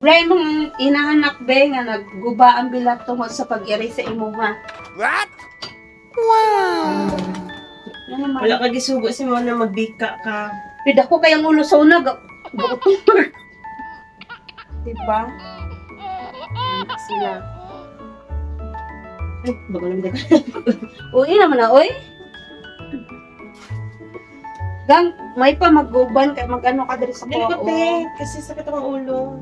Wala mong inahanak be nga nagguba ang bilat tungkol sa pag-iri sa imuha. What? Ano naman? Wala ka gisugo si mo na magbika ka. Pida ko kayang ulo sa una. Gutom. Diba? Ano sila? Ay, bago lang din. Uy naman na, uy. Gang, may pa mag-uban ka, mag-ano ka diri sa Dili ko kuha. te, kasi sakit ang ulo.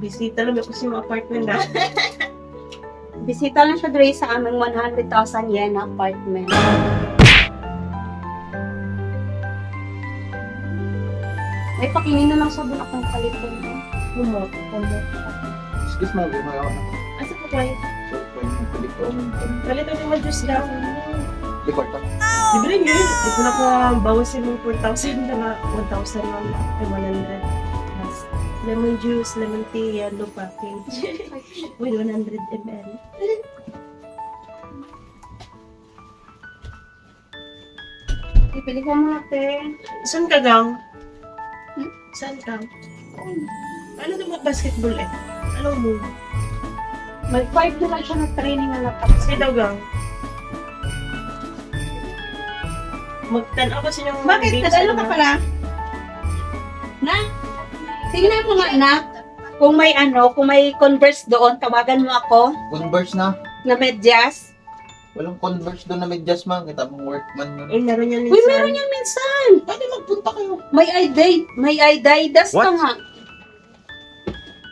Bisita lang ako sa mga apartment na. Bisita lang siya diri sa aming 100,000 yen na apartment. May pakinin na lang sabon akong kaliton. Lumot. Excuse mo, may mga Asa ko kayo? so, pwede mo pwede ko Kalito ni Majus lang. record to. Libre yun. Ito na ko bawasin mo 4,000 na 1,000 lang. Ay, 100. Plus lemon juice, lemon tea, yellow package. With 100 ml. Ipili ko muna, te. Saan ka gang? Hmm? Saan ka? Ano ito mga basketball eh? Ano mo? May 5 na lang siya na training na natapos. Sige daw gang. Magtanaw ko sa inyong Bakit? games, Nag-ano ka pala? Na? Tingnan mo nga, anak. Kung may kung may Converse doon, tawagan mo ako Converse na. na medyas. Walang Converse doon na may just man. Kita mong workman yun. Eh, meron yan Uy, minsan. meron yan minsan. Pwede magpunta kayo. May Adidas What? pa nga.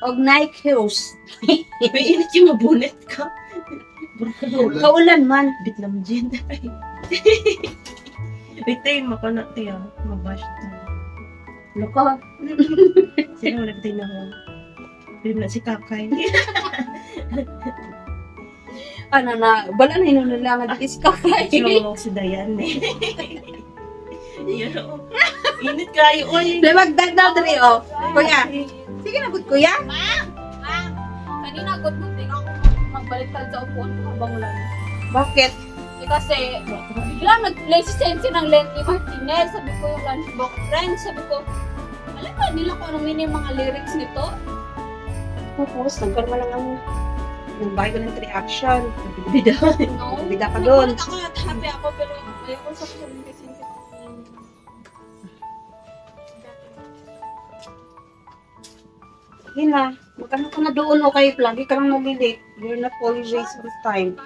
Og Nike shoes. May init yung mabulit ka. Kaulan man. Vietnam gin. Wait, tayo mo ka na, tiya. Mabash ta. Loko. Sino wala tayo na ako? Pero na si Kakay. Ano na, bala na inunulangan dito si Kakay. So, si Dayan eh. Yan o. Init kayo, oy. Limagdag daw dali, oh. Kuya. Sige na, good kuya. Kanina good mo din ako magbaliktad sa upuan ko habang wala na. Bakit? Kasi bigla nag-play si Sensi ng Lenny Martinez. Sabi ko yung Lunchbox Friends. Sabi ko, alam ba nila kung anong meaning yung mga lyrics nito? Tapos, nagkaroon lang ang bahay ko ng reaction. Bida. No? Bida ka doon. Nakulat ako at happy ako pero ayoko sa kasabi kay Sensi. Sige na. Magkano ka na doon, okay? Lagi ka lang nalilate. You're not always on time.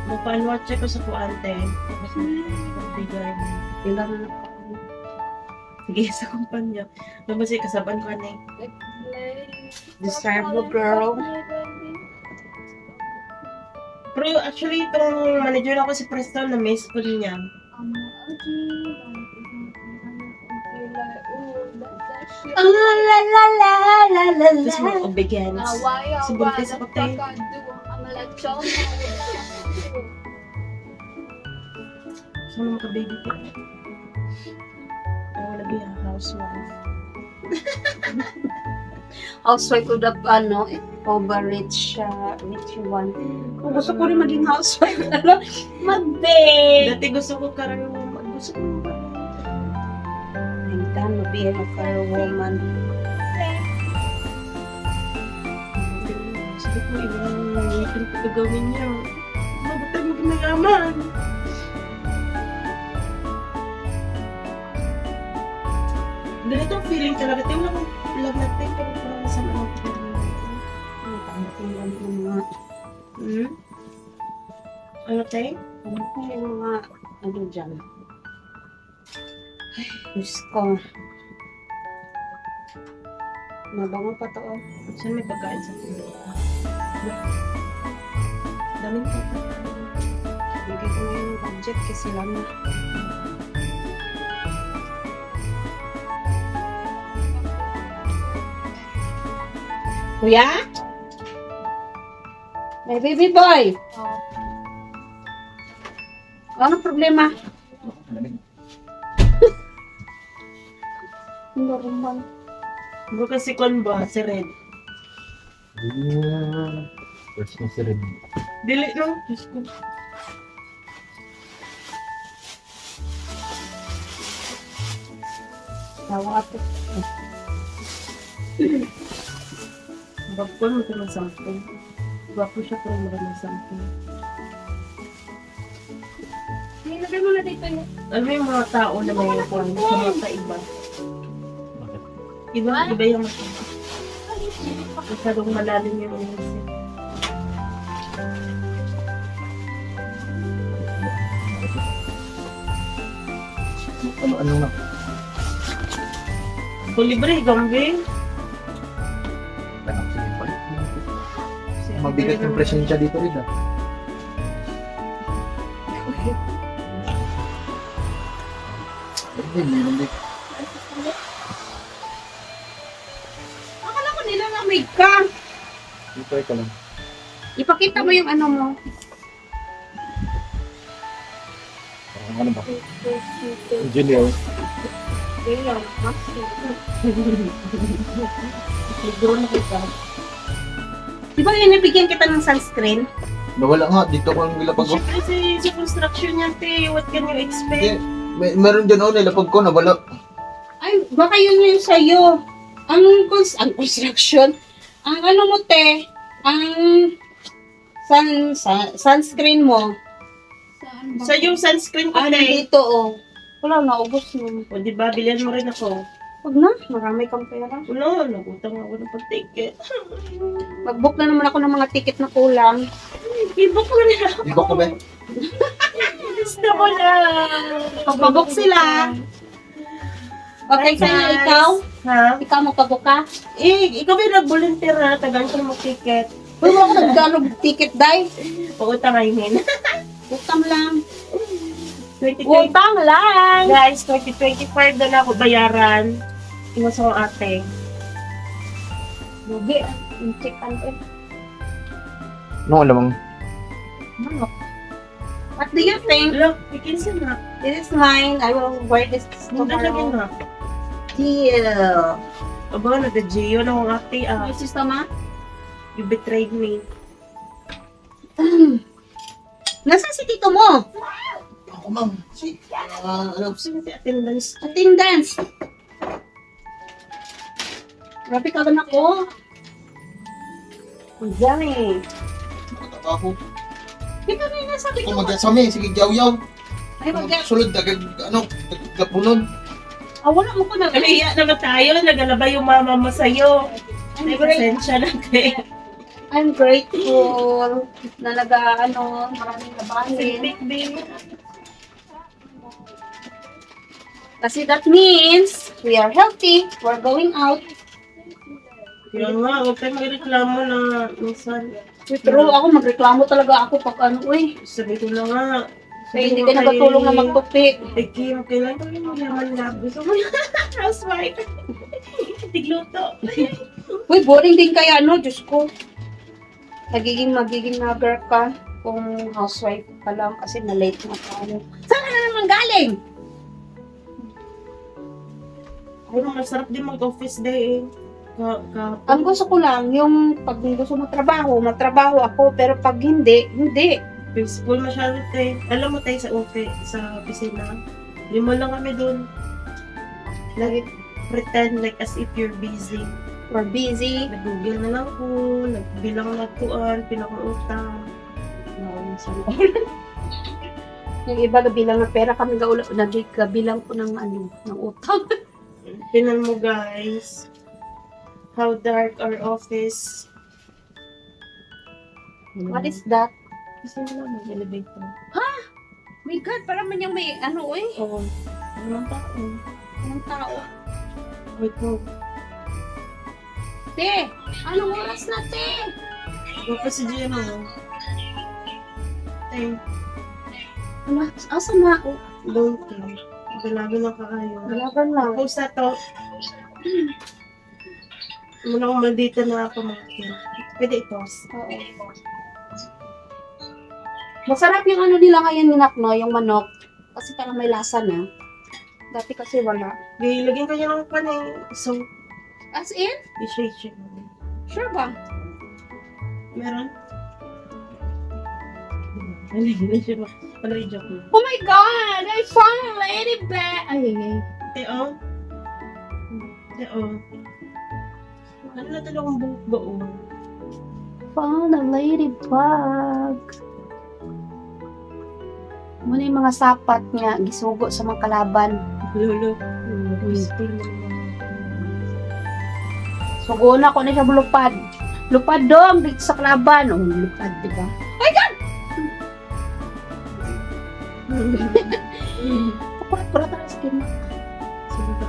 Magpa-unwatch ko sa kuante. Tapos magbigay. Ilan na Sige, sa kumpanya. Tapos kasaban ko na Deserve mo, girl. Pero actually, itong manager ako si Preston na miss ko din niya. Ah, la la la la la la Tapos mga obedience. Si Buntis ako tayo. So, naman ka-baby ko. I wanna be a housewife. Housewife ko the, over-rich, rich one. Kung gusto ko rin maging housewife, mag-bake. Dati gusto ko karang gusto ko I'm done to be a career woman. sabi ko, ibang weekend ko gawin niya. Mabuti mo ginagaman. Ganito ang feeling talaga. Tingnan mo lang natin. Pero parang sa mga Hmm? Ano tayo? Ano ko yung mga, dyan? Ay, Diyos ko. Mabango pa to, oh. Saan may pagkain sa pulo? Daming pata. Bigay ko na yung budget kasi lang na. Kuya? May baby boy. Ano problema? Normal. Bro kasi kon ba? Si Red. First na si Red. Dili lang. Diyos ko. Tawa ako. Gwapo mo ito ng something. Gwapo siya pero maraming something. Nilagay mo na dito yun. Alam mo yung mga tao na may kwan sa mata iba. Bakit? Iba yung mata. Masyadong malalim yung isip. Ano na? Libre, gambing. Tanong sige pa. Mabigat yung presensya dito rin ah. Hindi. Akala ko nilalamig ka. Dito ay ka lang. Ipakita mo yung ano mo. Parang ano ba? Engineer. Ayun, maxi. Siguro na kita. Di ba yun, nabigyan kita ng sunscreen? Nawala nga, dito ko ang nilapag ko. Siyempre sa construction yan, te. What can you expect? Meron dyan nilapag ko, nawala. Ay, baka yun yung sa'yo. Ang construction. Ang ano mo, te, ang sunscreen mo. Saan ba? Sa yung sunscreen ko, Ano te. dito, oh. Wala, naubos mo. O, diba? Bilihan mo rin ako. Huwag na, marami kang pera. Wala, nagutang ako ng pag-ticket. Mag-book na naman ako ng mga ticket na kulang. I-book mo na. Di ba ko ba? Gusto ko na. Pagpabook sila. Okay, sa'yo, ikaw? Ha? Ikaw magpabook ka? Ikaw ba yung nag-volunteer na tagaan ko ng ticket? Huwag mo ako naggalog ticket, day. Pautangayhin. Utang lang. 2020. Utang lang! Guys, 2025 na ako bayaran. Iwas akong ate. Lugi. Yung chicken eh. No, alam mo. Manok. What do you think? Look, ikinsa na. This is mine. I will wear this Muna lagi tomorrow. na. Deal. Aba, nag-Gio na akong ate. May sistema? You betrayed me. Nasaan si tito mo? Ako ma'am. Si, ano? Sino si attendance? Attendance. Grabe ka ba na ko? Ang dami. Nakataka ako. Di ba na yung nasabi Ito ko? mag-asami, sige yaw-yaw. Ay, Sulod, gapunon. wala mo ko na. Kaliya naman tayo. Nagalabay yung mama mo sa'yo. I'm May great. pasensya na kayo. I'm grateful na maraming nabahin. Big baby. Kasi that means we are healthy, we're going out. Kaya nga, huwag tayo magreklamo na minsan. Pero ako, magreklamo talaga ako pag Sabi ko na nga. hindi ka nagatulong na magtupi. Eh, Kim, kailan ko yung malaman na gusto mo yung housewife? Tigluto. Uy, boring din kaya, Diyos ko. Magiging nagger ka kung housewife ka lang kasi na-late na tayo. Saan ka na naman galing? Pero masarap din mag-office day eh. Ang gusto ko lang, yung pag gusto magtrabaho ako, pero pag hindi, hindi. Peaceful masyado tayo. Alam mo tayo sa office, sa opisina. 5 lang kami dun. Lagi pretend like as if you're busy. We're busy. Nag-google na lang po, nagbilang natuan, pinakautang. Yung iba gabilang ng pera, kami gabilang ko ng ng utang. Tinan mo guys, how dark our office. What is that? Kasi wala may elevator. My God, parang man yung may Oo. Walang tao. anong tao. Wait mo. Te, anong oras na, te? Huwag pa si Gino. Thank Ano, asan na ako? don't you. Dalago na kayo. Dalagan lang. Post na to. Muna kung maldita na ako mga kin. Pwede i-post. Oo. Masarap yung nila ngayon ni Nakno, yung manok. Kasi parang may lasa na. Dati kasi wala. Lagyan ko niya ng panay. So, As in? i-shake. Sure ba? Meron? Hindi siya ba? Wala i-joke mo. Oh my God! I found a lady bear! Ay, ay, ay. Teo? Teo? Ano na talagang buhok ba o? Found a ladybug. Muna yung mga sapat niya, gisugo sa mga kalaban. Lolo. Whisper mo naman. Sugo na ko na siya lupad. Lupad dong, dito sa kalaban. Oh, lupad, diba? Pura-pura tayo skin. Sige ba?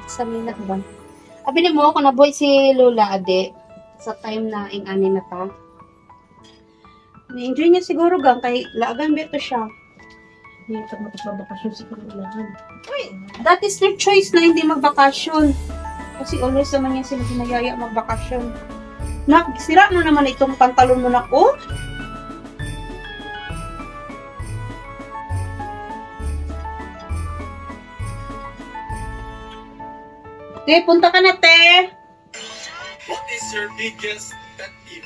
Sa minat ba? Abili mo, kung nabuhay si Lola, ade, sa time na ing-ani na ta. Na-enjoy niya siguro gang, kay laagan beto siya. Hindi ka makapagbabakasyon sa pangulahan. That is their choice na hindi magbakasyon. Kasi always naman yan sila sinayaya magbakasyon. Nak, sira na naman itong pantalon mo na ko. Te, punta ka na, te. What is your biggest pet peeve?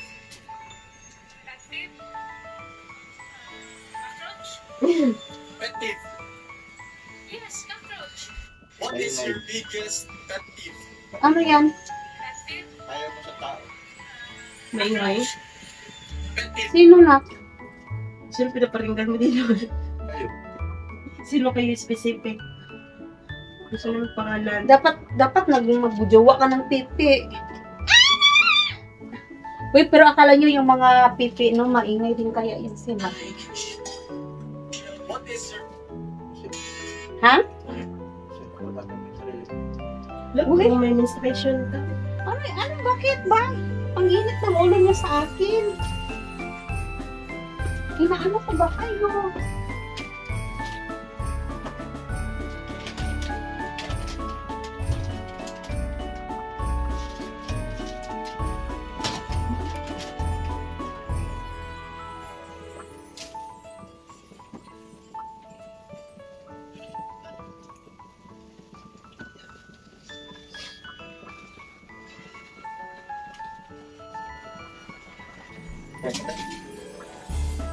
Pet peeve. Yes, cockroach. What is your biggest pet peeve? Ano yan? Ayaw mo sa tao. Maingay? Pet peeve. Sino na? Sino pinaparinggan mo dito? Ayaw. Sino kayo specific? Gusto mo pangalan? Dapat magbujowa ka ng pipi. Uy, pero akala nyo yung mga pipi, no, maingay din kaya yun sila. What is your Ha? Siyempre, wala kami sarili. Look, Uy. kung may menstruation ka. Ano, bakit ba? Ang init ng ulo niya sa akin. Inaano ko ba kayo?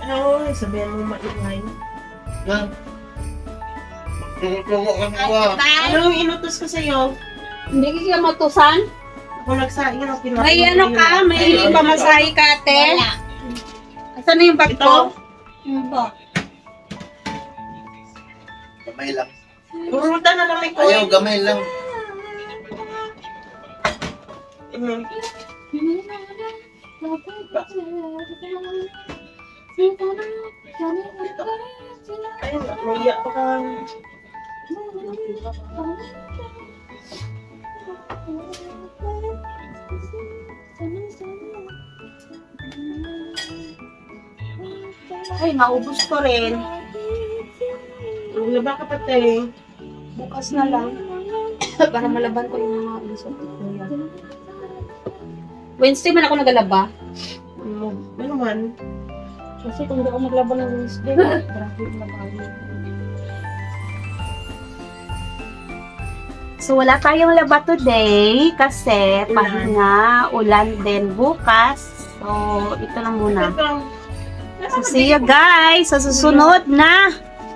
Ano, sabihan mo maingay. Yan. Tumutuwa ka na ba? Ano yung inutos ko sa'yo? Hindi ka matusan? Ako nagsaing ang pinaka. May ano ka? May pamasahe ka, ate? Asan na yung bag ko? Yung ba? Gamay lang. Puruta na lang ikaw. Ayaw, gamay lang. Ayun, naiyak pa ka. Ay, naubos ko rin. Laba ka pati. Bukas na lang. Para malaban ko yung mga isot ko yan. Wednesday man ako nagalaba. Ano man? Kasi kung hindi ako maglaban ng Wednesday, grabe yung labahin. So, wala tayong laba today kasi pahinga, ulan din bukas. So, ito lang muna. So, see you guys sa susunod na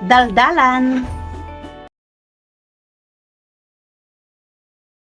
daldalan.